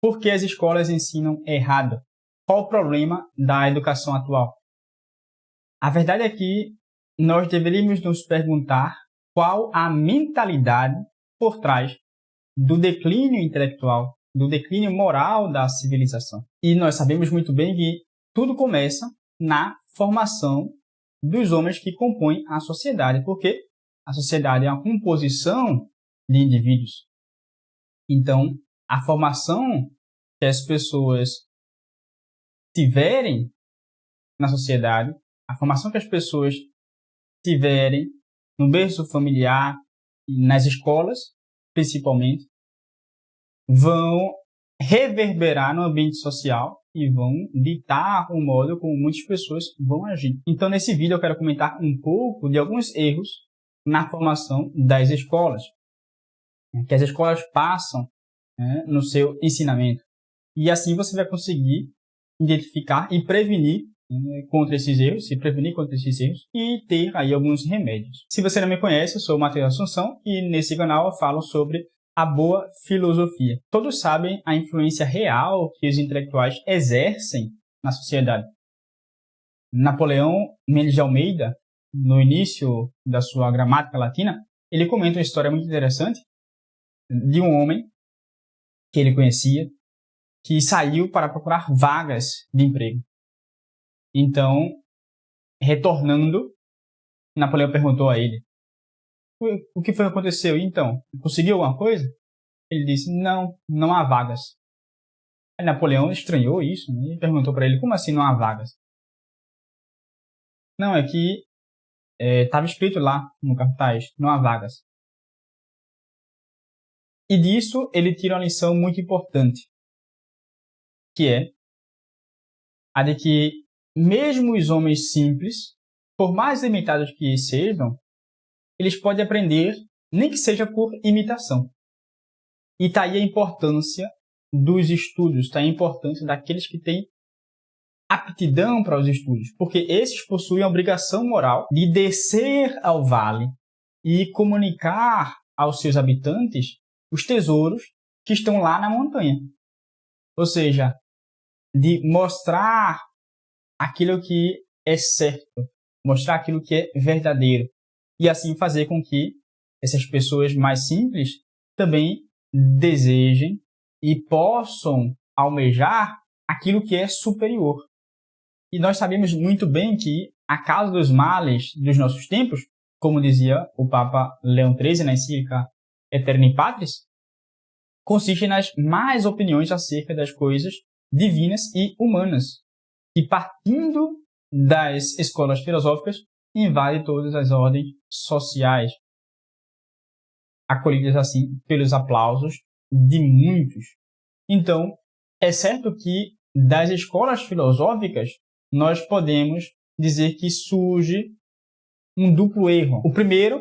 Por que as escolas ensinam errado? Qual o problema da educação atual? A verdade é que nós deveríamos nos perguntar qual a mentalidade por trás do declínio intelectual, do declínio moral da civilização. E nós sabemos muito bem que tudo começa na formação dos homens que compõem a sociedade, porque a sociedade é uma composição de indivíduos. Então, a formação que as pessoas tiverem na sociedade, a formação que as pessoas tiverem no berço familiar e nas escolas, principalmente, vão reverberar no ambiente social e vão ditar o modo como muitas pessoas vão agir. Então, nesse vídeo eu quero comentar um pouco de alguns erros na formação das escolas, que as escolas passam no seu ensinamento. E assim você vai conseguir identificar e prevenir contra esses erros, se prevenir contra esses erros e ter aí alguns remédios. Se você não me conhece, eu sou o Matheus Assunção e nesse canal eu falo sobre a boa filosofia. Todos sabem a influência real que os intelectuais exercem na sociedade. Napoleão Mendes de Almeida, no início da sua gramática latina, ele comenta uma história muito interessante de um homem que ele conhecia, que saiu para procurar vagas de emprego. Então, retornando, Napoleão perguntou a ele: o que foi que aconteceu? Então, conseguiu alguma coisa? Ele disse: não há vagas. Aí Napoleão estranhou isso, né, e perguntou para ele: como assim não há vagas? Não, é que estava escrito lá no cartaz: não há vagas. E disso ele tira uma lição muito importante, que é a de que mesmo os homens simples, por mais limitados que sejam, eles podem aprender, nem que seja por imitação. E está aí a importância dos estudos, está aí a importância daqueles que têm aptidão para os estudos, porque esses possuem a obrigação moral de descer ao vale e comunicar aos seus habitantes os tesouros que estão lá na montanha. Ou seja, de mostrar aquilo que é certo, mostrar aquilo que é verdadeiro. E assim fazer com que essas pessoas mais simples também desejem e possam almejar aquilo que é superior. E nós sabemos muito bem que a causa dos males dos nossos tempos, como dizia o Papa Leão XIII na encíclica Aeterni Patris, consiste nas más opiniões acerca das coisas divinas e humanas, e partindo das escolas filosóficas, invade todas as ordens sociais, acolhidas assim pelos aplausos de muitos. Então, é certo que das escolas filosóficas nós podemos dizer que surge um duplo erro. O primeiro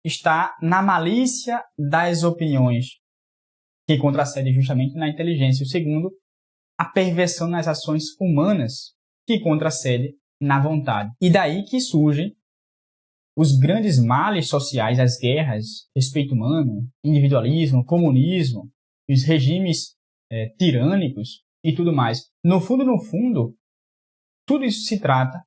está na malícia das opiniões, que contracede justamente na inteligência. O segundo, a perversão nas ações humanas, que contracede na vontade. E daí que surgem os grandes males sociais, as guerras, respeito humano, individualismo, comunismo, os regimes tirânicos e tudo mais. No fundo, tudo isso se trata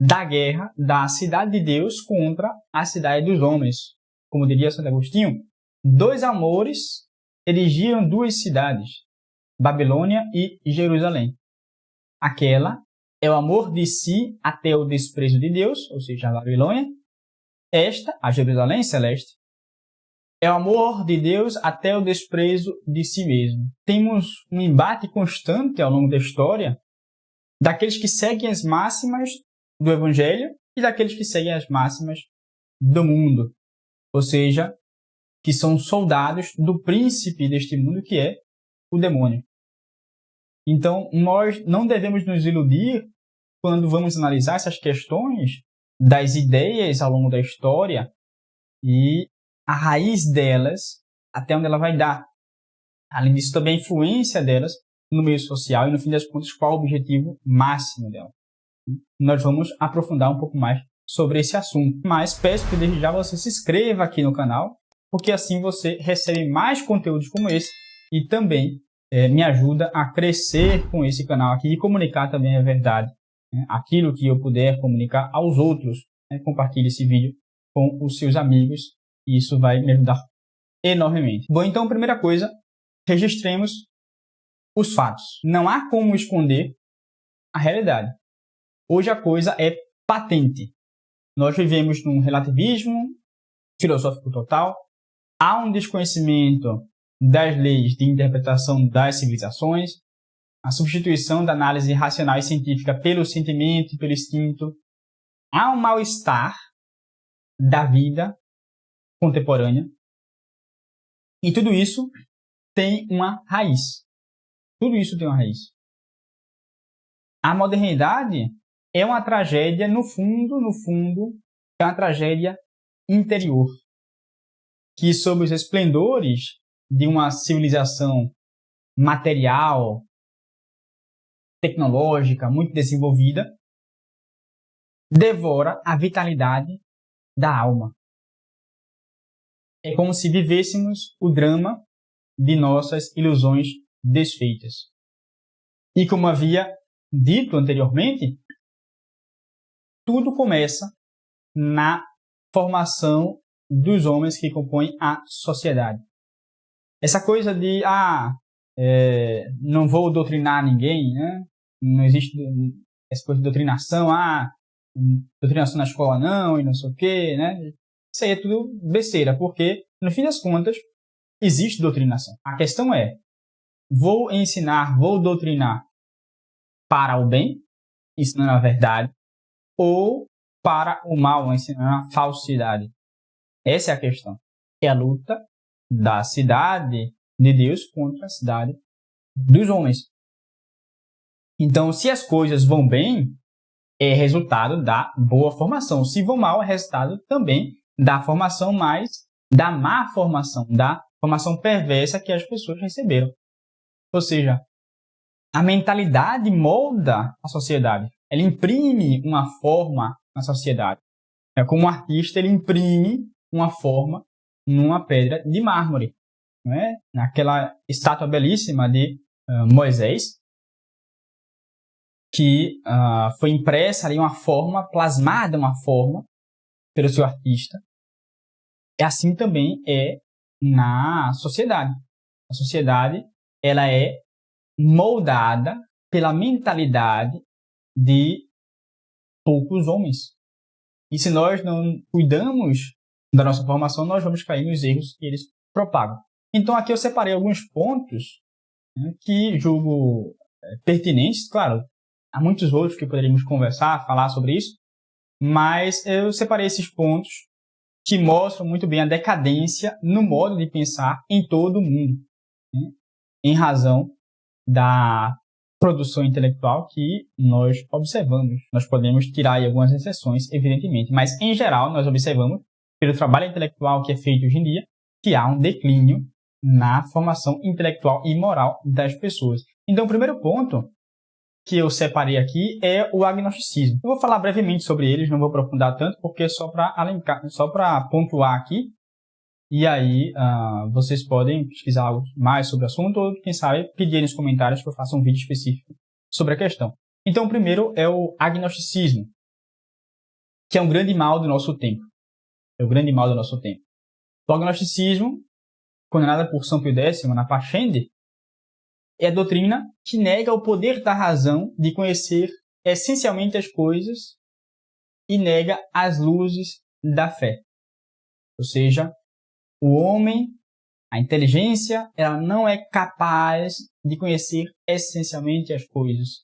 da guerra da cidade de Deus contra a cidade dos homens. Como diria Santo Agostinho, dois amores erigiam duas cidades, Babilônia e Jerusalém. Aquela é o amor de si até o desprezo de Deus, ou seja, a Babilônia. Esta, a Jerusalém celeste, é o amor de Deus até o desprezo de si mesmo. Temos um embate constante ao longo da história daqueles que seguem as máximas do Evangelho e daqueles que seguem as máximas do mundo. Ou seja, que são soldados do príncipe deste mundo, que é o demônio. Então, nós não devemos nos iludir quando vamos analisar essas questões das ideias ao longo da história e a raiz delas, até onde ela vai dar. Além disso, também a influência delas no meio social e, no fim das contas, qual o objetivo máximo dela. Nós vamos aprofundar um pouco mais sobre esse assunto. Mas peço que desde já você se inscreva aqui no canal, porque assim você recebe mais conteúdos como esse e também me ajuda a crescer com esse canal aqui e comunicar também a verdade, né? Aquilo que eu puder comunicar aos outros, né? Compartilhe esse vídeo com os seus amigos e isso vai me ajudar enormemente. Bom, então, primeira coisa, registremos os fatos. Não há como esconder a realidade. Hoje a coisa é patente. Nós vivemos num relativismo filosófico total. Há um desconhecimento das leis de interpretação das civilizações, a substituição da análise racional e científica pelo sentimento e pelo instinto. Há um mal-estar da vida contemporânea. E tudo isso tem uma raiz. Tudo isso tem uma raiz. A modernidade é uma tragédia, no fundo, é uma tragédia interior, que sob os esplendores de uma civilização material, tecnológica, muito desenvolvida, devora a vitalidade da alma. É como se vivêssemos o drama de nossas ilusões desfeitas. E como havia dito anteriormente, tudo começa na formação dos homens que compõem a sociedade. Essa coisa de, não vou doutrinar ninguém, né? Não existe essa coisa de doutrinação, doutrinação na escola não, e não sei o quê, né? Isso aí é tudo besteira, porque, no fim das contas, existe doutrinação. A questão é, vou doutrinar para o bem, ensinando a verdade, ou para o mal, ensinando a falsidade? Essa é a questão. É a luta da cidade de Deus contra a cidade dos homens. Então, se as coisas vão bem, é resultado da boa formação. Se vão mal, é resultado também da formação, mas da má formação, da formação perversa que as pessoas receberam. Ou seja, a mentalidade molda a sociedade. Ela imprime uma forma na sociedade. Como um artista, ele imprime uma forma numa pedra de mármore. Não é? Naquela estátua belíssima de Moisés, que foi impressa ali uma forma, plasmada uma forma pelo seu artista. E assim também é na sociedade. A sociedade, ela é moldada pela mentalidade de poucos homens. E se nós não cuidamos da nossa formação, nós vamos cair nos erros que eles propagam. Então aqui eu separei alguns pontos, né, que julgo pertinentes. Claro, há muitos outros que poderíamos conversar, falar sobre isso, mas eu separei esses pontos que mostram muito bem a decadência no modo de pensar em todo o mundo, né, em razão da produção intelectual que nós observamos. Nós podemos tirar aí algumas exceções, evidentemente, mas em geral nós observamos, pelo trabalho intelectual que é feito hoje em dia, que há um declínio na formação intelectual e moral das pessoas. Então, o primeiro ponto que eu separei aqui é o agnosticismo. Eu vou falar brevemente sobre eles, não vou aprofundar tanto, porque é só para pontuar aqui. E aí, vocês podem pesquisar algo mais sobre o assunto ou, quem sabe, pedir nos comentários que eu faça um vídeo específico sobre a questão. Então, o primeiro é o agnosticismo, que é um grande mal do nosso tempo. É o grande mal do nosso tempo. O agnosticismo, condenado por São Pio X, na Pascendi, é a doutrina que nega o poder da razão de conhecer essencialmente as coisas e nega as luzes da fé. Ou seja, o homem, a inteligência, ela não é capaz de conhecer essencialmente as coisas.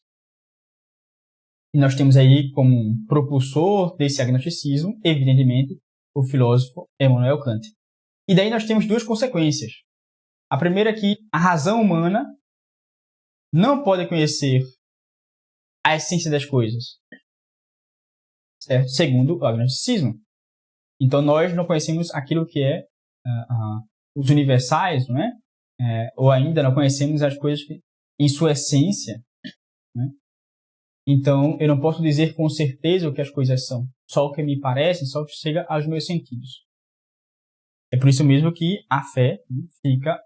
E nós temos aí como um propulsor desse agnosticismo, evidentemente, o filósofo Immanuel Kant. E daí nós temos duas consequências. A primeira é que a razão humana não pode conhecer a essência das coisas, certo? Segundo o agnosticismo. Então nós não conhecemos aquilo que é os universais, não é? Ou ainda não conhecemos as coisas em sua essência, né? Então eu não posso dizer com certeza o que as coisas são, só o que me parece, só o que chega aos meus sentidos. É por isso mesmo que a fé fica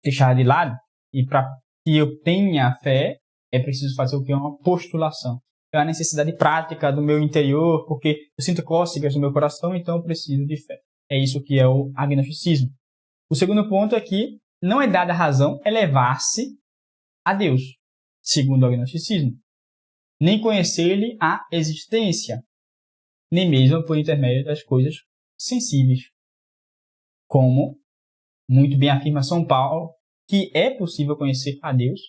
deixar de lado. E para que eu tenha fé, é preciso fazer o que? Uma postulação. É a necessidade prática do meu interior, porque eu sinto cócegas no meu coração, então eu preciso de fé. É isso que é o agnosticismo. O segundo ponto é que não é dada a razão elevar-se a Deus, segundo o agnosticismo, nem conhecer-lhe a existência, nem mesmo por intermédio das coisas sensíveis. Como muito bem afirma São Paulo, que é possível conhecer a Deus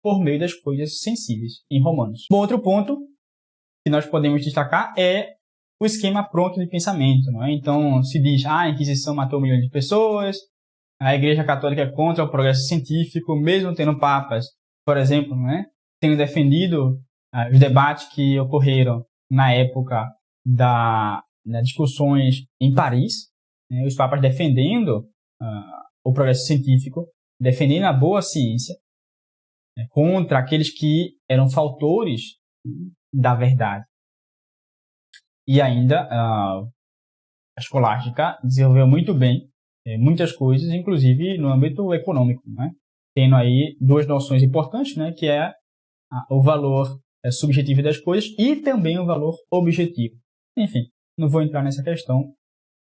por meio das coisas sensíveis, em Romanos. Bom, outro ponto que nós podemos destacar é o esquema pronto de pensamento. Não é? Então, se diz, a Inquisição matou milhões de pessoas, a Igreja Católica é contra o progresso científico, mesmo tendo papas, por exemplo, não é? Tendo defendido os debates que ocorreram na época das discussões em Paris, né? Os papas defendendo o progresso científico, defendendo a boa ciência, contra aqueles que eram fautores da verdade. E ainda a escolástica desenvolveu muito bem muitas coisas, inclusive no âmbito econômico, né? Tendo aí duas noções importantes, né? Que é o valor subjetivo das coisas e também o valor objetivo. Enfim, não vou entrar nessa questão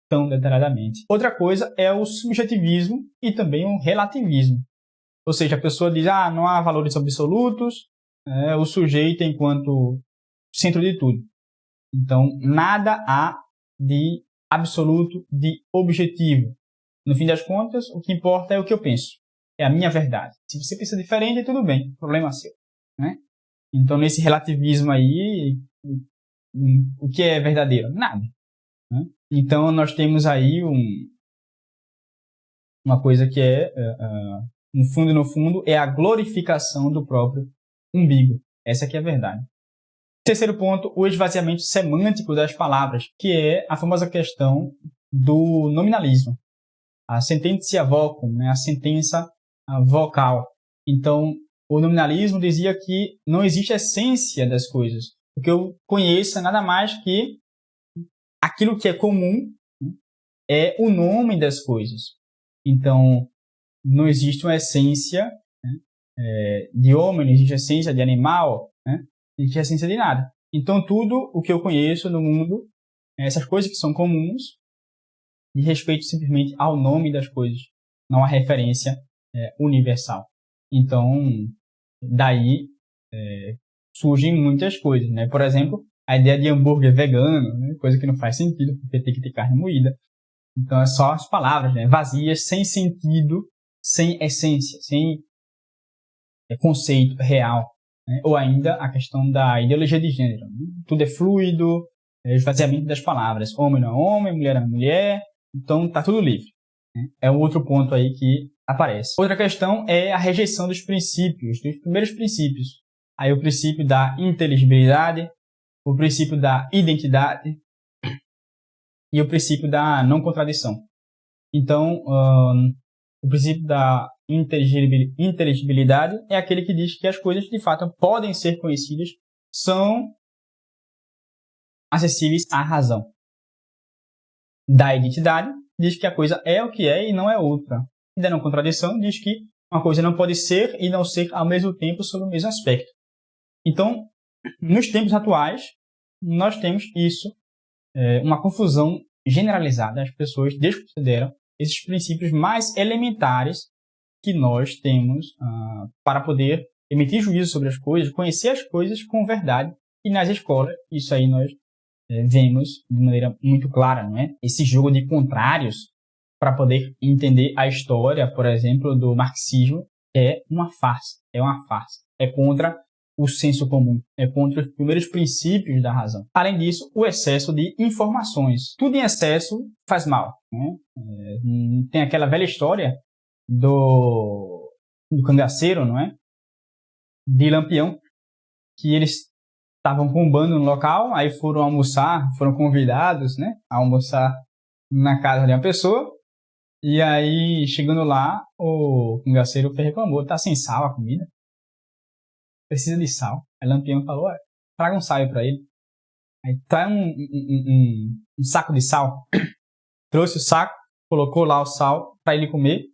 tão detalhadamente. Outra coisa é o subjetivismo e também o relativismo. Ou seja, a pessoa diz, não há valores absolutos, o sujeito enquanto centro de tudo. Então, nada há de absoluto, de objetivo. No fim das contas, o que importa é o que eu penso. É a minha verdade. Se você pensa diferente, tudo bem, problema seu. Né? Então, nesse relativismo aí, o que é verdadeiro? Nada. Né? Então, nós temos aí uma coisa que é... no fundo, é a glorificação do próprio umbigo. Essa aqui é a verdade. Terceiro ponto, o esvaziamento semântico das palavras, que é a famosa questão do nominalismo. A sententia vocum, né? A sentença vocal. Então, o nominalismo dizia que não existe essência das coisas. O que eu conheço é nada mais que aquilo que é comum, é o nome das coisas. Então, não existe uma essência de homem, não existe essência de animal, né? Não existe essência de nada. Então, tudo o que eu conheço no mundo, essas coisas que são comuns, de respeito simplesmente ao nome das coisas, não há referência universal. Então, daí surgem muitas coisas, né? Por exemplo, a ideia de hambúrguer vegano, né? Coisa que não faz sentido, porque tem que ter carne moída. Então, é só as palavras, né? Vazias, sem sentido, sem essência, sem conceito real. Né? Ou ainda a questão da ideologia de gênero. Né? Tudo é fluido, esvaziamento das palavras. Homem não é homem, mulher não é mulher, então está tudo livre. Né? É um outro ponto aí que aparece. Outra questão é a rejeição dos princípios, dos primeiros princípios. Aí o princípio da inteligibilidade, o princípio da identidade e o princípio da não contradição. Então, o princípio da inteligibilidade é aquele que diz que as coisas, de fato, podem ser conhecidas, são acessíveis à razão. Da identidade, diz que a coisa é o que é e não é outra. E da não contradição, diz que uma coisa não pode ser e não ser ao mesmo tempo sob o mesmo aspecto. Então, nos tempos atuais, nós temos isso, uma confusão generalizada. As pessoas desconsideram esses princípios mais elementares que nós temos para poder emitir juízo sobre as coisas, conhecer as coisas com verdade. E nas escolas, isso aí nós vemos de maneira muito clara, não é? Esse jogo de contrários para poder entender a história, por exemplo, do marxismo, é uma farsa. É uma farsa. É contra o senso comum. É contra os primeiros princípios da razão. Além disso, o excesso de informações. Tudo em excesso faz mal. Né? Tem aquela velha história do cangaceiro, não é? De Lampião, que eles estavam com um bando no local, aí foram almoçar, foram convidados, né, a almoçar na casa de uma pessoa, e aí, chegando lá, o cangaceiro reclamou, tá sem sal a comida, precisa de sal. Aí Lampião falou, traga um sal pra ele. Aí traz um saco de sal, trouxe o saco, colocou lá o sal para ele comer.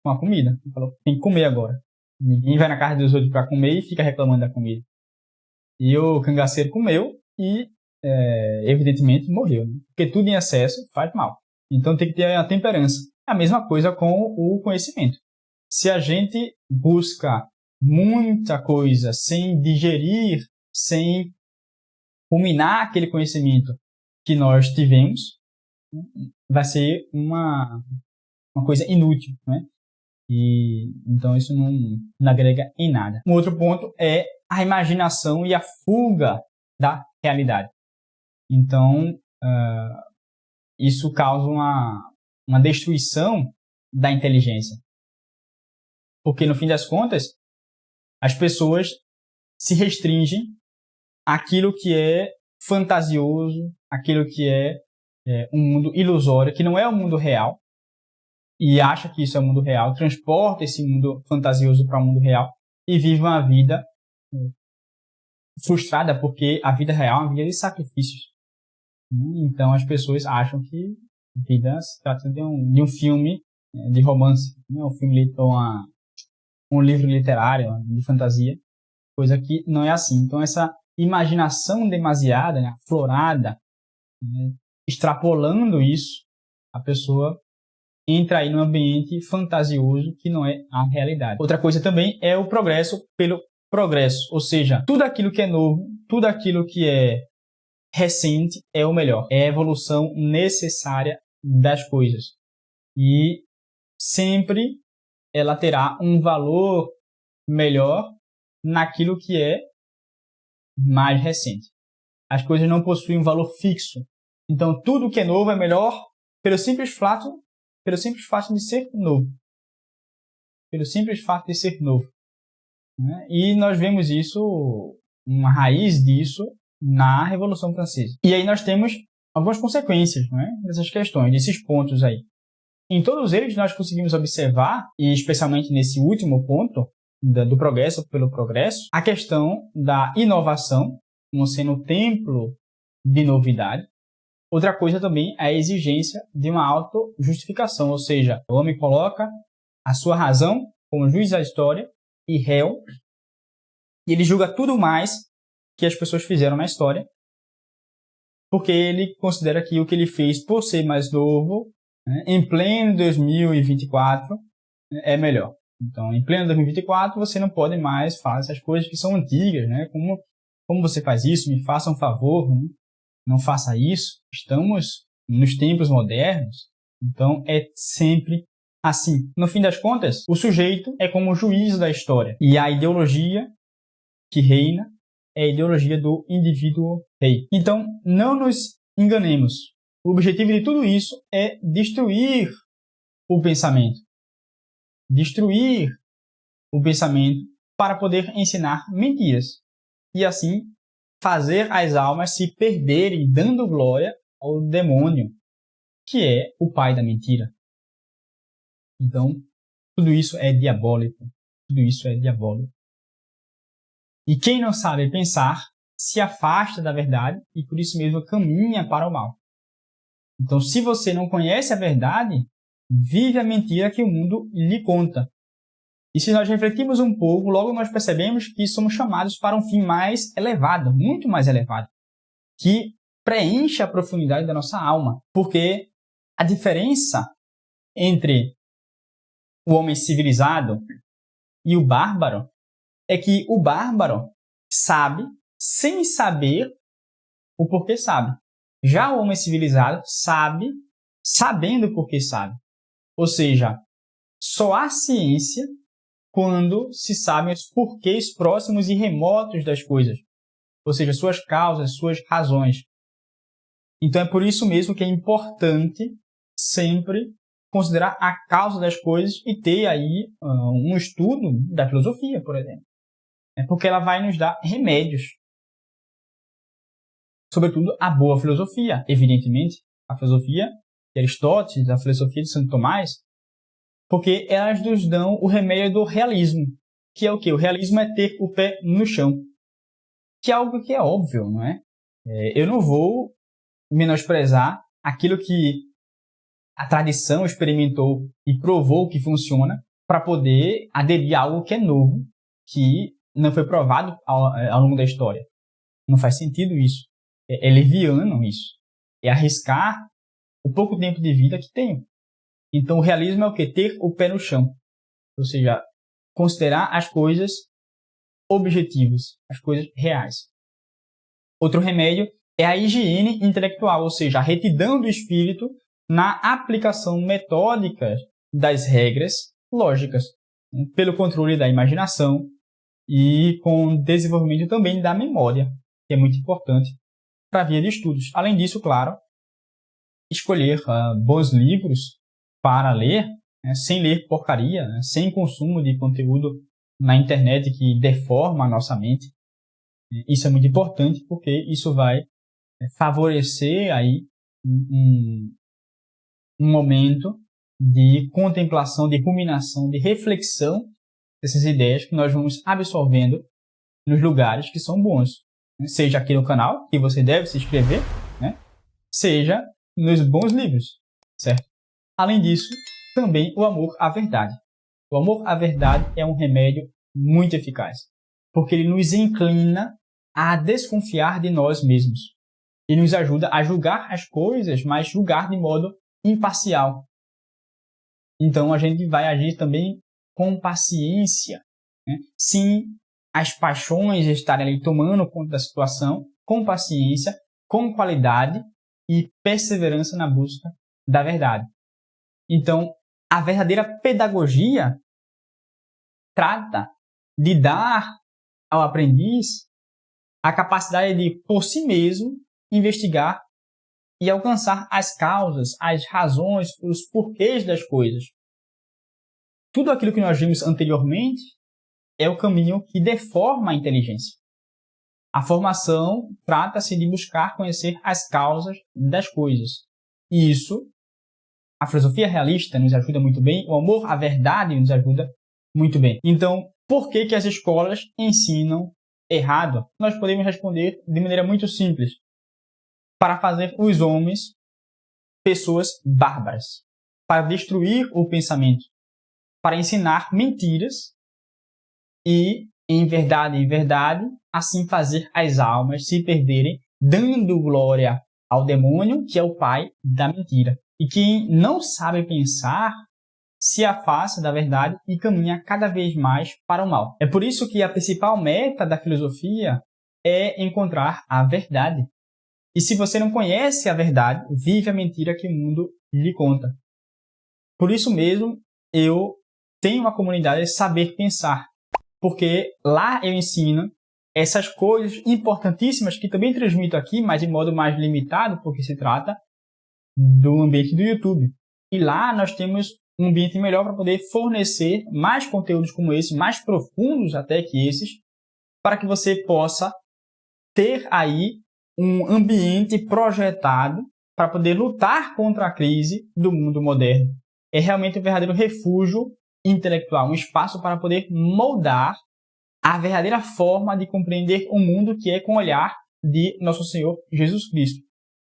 com a comida. Ele falou, tem que comer agora. Ninguém vai na casa dos outros para comer e fica reclamando da comida. E o cangaceiro comeu e, evidentemente, morreu. Né? Porque tudo em excesso faz mal. Então tem que ter a temperança. A mesma coisa com o conhecimento. Se a gente busca muita coisa sem digerir, sem ruminar aquele conhecimento que nós tivemos, vai ser uma coisa inútil, né? E então isso não agrega em nada. Um outro ponto é a imaginação e a fuga da realidade. Então, isso causa uma destruição da inteligência. Porque, no fim das contas, as pessoas se restringem àquilo que é fantasioso, àquilo que é um mundo ilusório, que não é o mundo real, e acha que isso é o mundo real, transporta esse mundo fantasioso para o mundo real e vive uma vida frustrada, porque a vida real é uma vida de sacrifícios. Então as pessoas acham que a vida se trata de um filme de romance, um filme ou um livro literário de fantasia, coisa que não é assim. Então essa imaginação demasiada, né, aflorada, né, extrapolando isso, a pessoa entra aí num ambiente fantasioso que não é a realidade. Outra coisa também é o progresso pelo progresso, ou seja, tudo aquilo que é novo, tudo aquilo que é recente é o melhor. É a evolução necessária das coisas. E sempre ela terá um valor melhor naquilo que é mais recente. As coisas não possuem um valor fixo. Então, tudo que é novo é melhor pelo simples fato de ser novo. Pelo simples fato de ser novo. Né? E nós vemos isso, uma raiz disso, na Revolução Francesa. E aí nós temos algumas consequências, né, dessas questões, desses pontos aí. Em todos eles nós conseguimos observar, e especialmente nesse último ponto, do progresso pelo progresso, a questão da inovação, como sendo o templo de novidade. Outra coisa também é a exigência de uma autojustificação, ou seja, o homem coloca a sua razão como juiz da história e réu, e ele julga tudo mais que as pessoas fizeram na história, porque ele considera que o que ele fez por ser mais novo, né, em pleno 2024, é melhor. Então, em pleno 2024, você não pode mais fazer essas coisas que são antigas, né? Como você faz isso? Me faça um favor, né? Não faça isso. Estamos nos tempos modernos, então é sempre assim. No fim das contas, o sujeito é como o juiz da história. E a ideologia que reina é a ideologia do indivíduo rei. Então, não nos enganemos. O objetivo de tudo isso é destruir o pensamento. Destruir o pensamento para poder ensinar mentiras. E assim, fazer as almas se perderem dando glória ao demônio, que é o pai da mentira. Então, tudo isso é diabólico. Tudo isso é diabólico. E quem não sabe pensar se afasta da verdade e por isso mesmo caminha para o mal. Então, se você não conhece a verdade, vive a mentira que o mundo lhe conta. E se nós refletirmos um pouco, logo nós percebemos que somos chamados para um fim mais elevado, muito mais elevado, que preenche a profundidade da nossa alma. Porque a diferença entre o homem civilizado e o bárbaro é que o bárbaro sabe sem saber o porquê sabe. Já o homem civilizado sabe sabendo o porquê sabe. Ou seja, só há ciência quando se sabem os porquês próximos e remotos das coisas. Ou seja, suas causas, suas razões. Então é por isso mesmo que é importante sempre considerar a causa das coisas e ter aí um estudo da filosofia, por exemplo. É porque ela vai nos dar remédios. Sobretudo a boa filosofia, evidentemente. A filosofia de Aristóteles, a filosofia de Santo Tomás, porque elas nos dão o remédio do realismo, que é o quê? O realismo é ter o pé no chão, que é algo que é óbvio, não é? Eu não vou menosprezar aquilo que a tradição experimentou e provou que funciona, para poder aderir a algo que é novo, que não foi provado ao longo da história. Não faz sentido isso. É leviano isso. É arriscar o pouco tempo de vida que tenho. Então, o realismo é o quê? Ter o pé no chão. Ou seja, considerar as coisas objetivas, as coisas reais. Outro remédio é a higiene intelectual, ou seja, a retidão do espírito na aplicação metódica das regras lógicas, pelo controle da imaginação e com o desenvolvimento também da memória, que é muito importante para a via de estudos. Além disso, claro, escolher bons livros para ler, sem ler porcaria, sem consumo de conteúdo na internet que deforma a nossa mente. Isso é muito importante porque isso vai favorecer aí um momento de contemplação, de ruminação, de reflexão dessas ideias que nós vamos absorvendo nos lugares que são bons. Seja aqui no canal, que você deve se inscrever, seja nos bons livros, certo? Além disso, também o amor à verdade. O amor à verdade é um remédio muito eficaz, porque ele nos inclina a desconfiar de nós mesmos. E nos ajuda a julgar as coisas, mas julgar de modo imparcial. Então, a gente vai agir também com paciência, sem as paixões estarem ali tomando conta da situação, com paciência, com qualidade e perseverança na busca da verdade. Então, a verdadeira pedagogia trata de dar ao aprendiz a capacidade de, por si mesmo, investigar e alcançar as causas, as razões, os porquês das coisas. Tudo aquilo que nós vimos anteriormente é o caminho que deforma a inteligência. A formação trata-se de buscar conhecer as causas das coisas. E isso, a filosofia realista nos ajuda muito bem, o amor à verdade nos ajuda muito bem. Então, por que as escolas ensinam errado? Nós podemos responder de maneira muito simples. Para fazer os homens pessoas bárbaras, para destruir o pensamento, para ensinar mentiras e, em verdade, assim fazer as almas se perderem, dando glória ao demônio, que é o pai da mentira. E quem não sabe pensar se afasta da verdade e caminha cada vez mais para o mal. É por isso que a principal meta da filosofia é encontrar a verdade. E se você não conhece a verdade, vive a mentira que o mundo lhe conta. Por isso mesmo, eu tenho uma comunidade de saber pensar. Porque lá eu ensino essas coisas importantíssimas que também transmito aqui, mas de modo mais limitado, porque se trata do ambiente do YouTube. E lá nós temos um ambiente melhor para poder fornecer mais conteúdos como esse, mais profundos até que esses, para que você possa ter aí um ambiente projetado para poder lutar contra a crise do mundo moderno. É realmente um verdadeiro refúgio intelectual, um espaço para poder moldar a verdadeira forma de compreender o mundo, que é com o olhar de Nosso Senhor Jesus Cristo.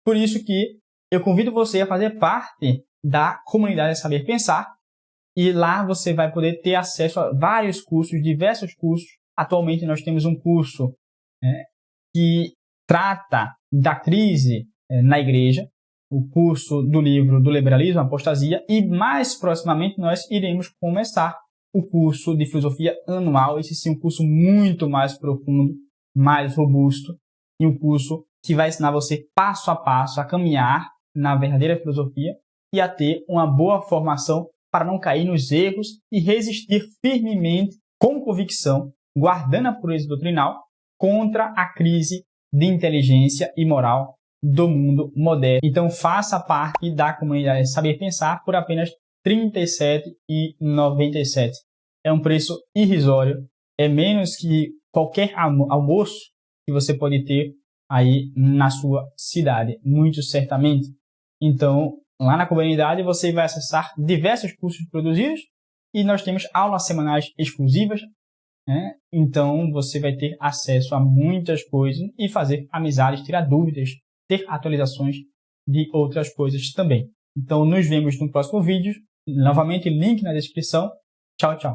Por isso que eu convido você a fazer parte da comunidade Saber Pensar, e lá você vai poder ter acesso a vários cursos, diversos cursos. Atualmente nós temos um curso que trata da crise na igreja, o curso do livro do Liberalismo, Apostasia, e mais proximamente nós iremos começar o curso de filosofia anual, esse sim, um curso muito mais profundo, mais robusto, e um curso que vai ensinar você passo a passo a caminhar na verdadeira filosofia e a ter uma boa formação para não cair nos erros e resistir firmemente, com convicção, guardando a pureza doutrinal, contra a crise de inteligência e moral do mundo moderno. Então faça parte da comunidade Saber Pensar por apenas R$ 37,97. É um preço irrisório, é menos que qualquer almoço que você pode ter aí na sua cidade, muito certamente. Então, lá na comunidade você vai acessar diversos cursos produzidos e nós temos aulas semanais exclusivas, Então você vai ter acesso a muitas coisas e fazer amizades, tirar dúvidas, ter atualizações de outras coisas também. Então nos vemos no próximo vídeo. Novamente, link na descrição. Tchau, tchau.